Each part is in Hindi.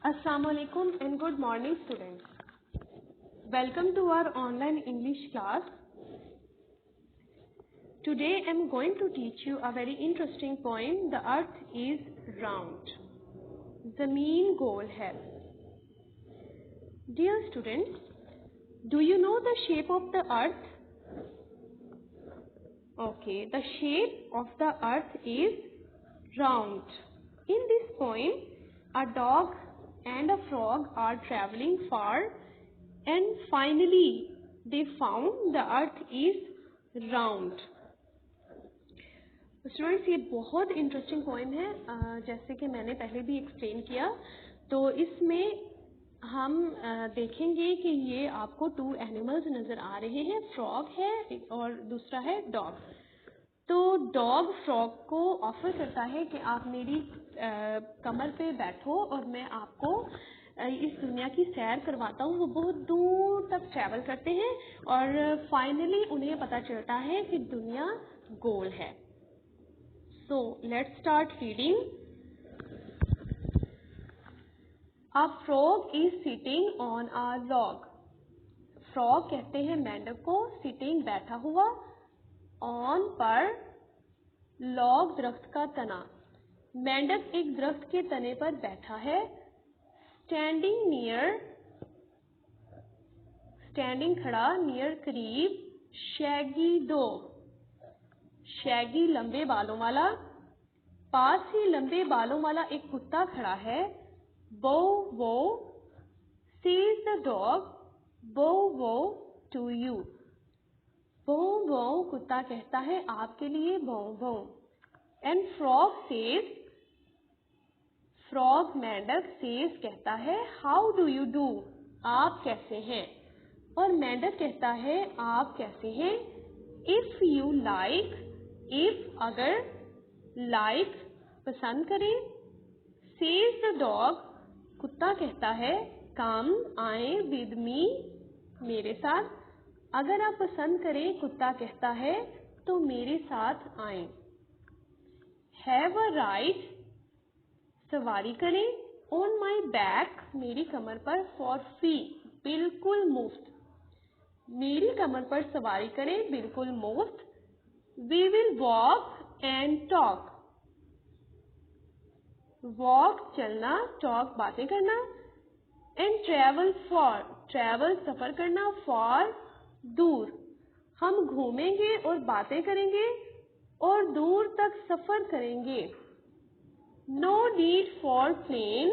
Assalamualaikum and good morning students. Welcome to our online English class. Today I am going to teach you a very interesting poem. The earth is round. ज़मीन गोल है. Dear students, do you know the shape of the earth? Okay, the shape of the earth is round. In this poem, a dog and a frog are traveling far and finally they found the earth is round. Students, ये बहुत इंटरेस्टिंग पोएम है. जैसे कि मैंने पहले भी एक्सप्लेन किया, तो इसमें हम देखेंगे कि ये आपको टू एनिमल्स नज़र आ रहे हैं. फ्रॉग है और दूसरा है डॉग. तो डॉग फ्रॉग को ऑफर करता है कि आप मेरी कमर पे बैठो और मैं आपको इस दुनिया की सैर करवाता हूँ. वो बहुत दूर तक ट्रैवल करते हैं और फाइनली उन्हें पता चलता है कि दुनिया गोल है. So let's start reading. A frog is sitting on a log. Frog कहते हैं मेंढक को, सिटिंग बैठा हुआ, ऑन पर, लॉग दरख्त का तना. मेंढक एक दरख्त के तने पर बैठा है. स्टैंडिंग नियर, स्टैंडिंग खड़ा, नियर करीब, शैगी डॉग, शैगी लंबे बालों वाला, पास ही लंबे बालों वाला एक कुत्ता खड़ा है. बो वो, सीज द डॉग, बो वो टू यू. बो बो कुत्ता कहता है आपके लिए, बो बो. एंड फ्रॉग सेज, फ्रॉग मेंढक सेज कहता है हाउ डू यू डू, आप कैसे हैं. और मेंढक कहता है आप कैसे हैं. इफ यू लाइक, इफ अगर, लाइक पसंद करें. सेज द डॉग, कुत्ता कहता है कम आए, विद मी मेरे साथ. अगर आप पसंद करें, कुत्ता कहता है, तो मेरे साथ आए. हैव अ राइड, सवारी करें. ऑन माई बैक, मेरी कमर पर. फॉर फ्री, बिल्कुल मुफ्त. मेरी कमर पर सवारी करें, बिल्कुल मुफ्त. We will walk and talk, walk चलना, टॉक बातें करना, एंड ट्रैवल फॉर, ट्रैवल सफर करना, फॉर दूर. हम घूमेंगे और बातें करेंगे और दूर तक सफर करेंगे. No need for plane,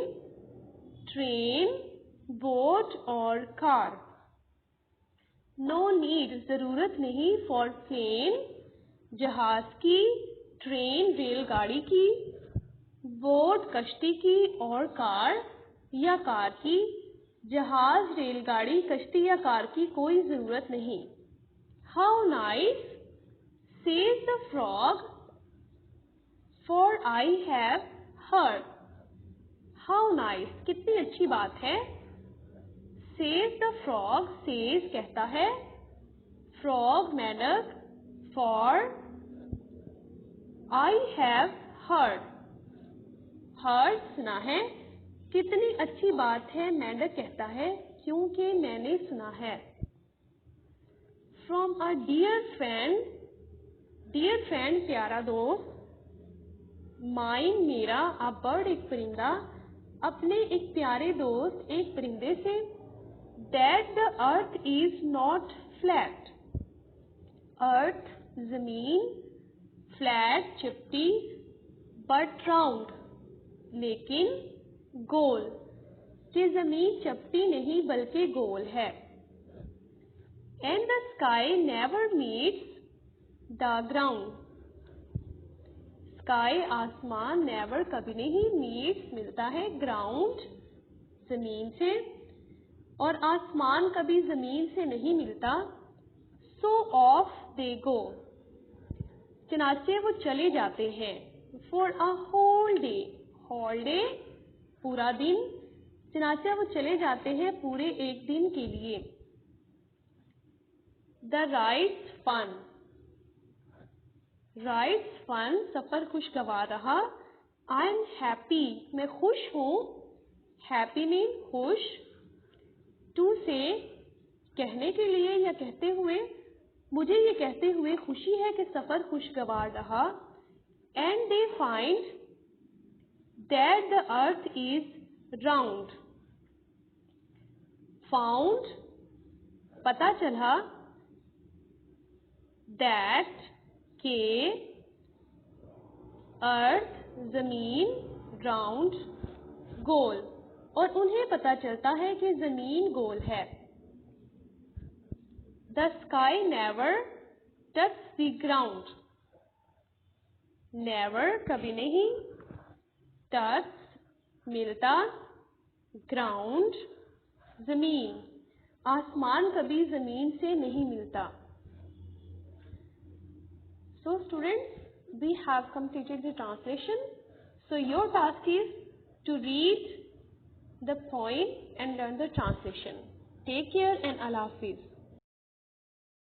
train, boat और कार. नो नीड जरूरत नहीं, फॉर प्लेन जहाज की, ट्रेन रेलगाड़ी की, बोट कश्ती की और कार या कार की. जहाज, रेलगाड़ी, कश्ती या कार की कोई जरूरत नहीं. How nice, says the frog, for I have heard. How nice, कितनी अच्छी बात है. सेज द फ्रॉग, सेज कहता है, फ्रॉग मेंढक, for I have heard, heard सुना है. कितनी अच्छी बात है, मेंढक कहता है, क्योंकि मैंने सुना है. From a dear friend, dear friend प्यारा दोस्त. माइन मेरा, अ बर्ड एक परिंदा, अपने एक प्यारे दोस्त एक परिंदे से. That the earth is not flat, earth जमीन, फ्लैट चपटी, बट राउंड लेकिन गोल, कि जमीन चपटी नहीं बल्कि गोल है. And the sky never meets the ground, sky आसमान, नेवर कभी नहीं, मीट्स मिलता है, ग्राउंड जमीन से, और आसमान कभी जमीन से नहीं मिलता. सो ऑफ दे गो, चनाचे वो चले जाते हैं. For a whole day, whole day पूरा दिन, चनाचे वो चले जाते हैं पूरे एक दिन के लिए. The rides fun, rides fun सफर खुशगवार रहा. आई एम हैप्पी, मैं खुश हूँ. हैप्पी मीन खुश, टू से कहने के लिए या कहते हुए, मुझे ये कहते हुए खुशी है कि सफर खुशगवार रहा। And they find that the earth is round. Found पता चला, दैट के अर्थ जमीन, राउंड गोल, और उन्हें पता चलता है कि जमीन गोल है। The sky never touch the ground. Never कभी नहीं, टच मिलता, ग्राउंड जमीन, आसमान कभी जमीन से नहीं मिलता। So students, we have completed the translation. So your task is to read the poem and learn the translation. Take care and Allah Hafiz.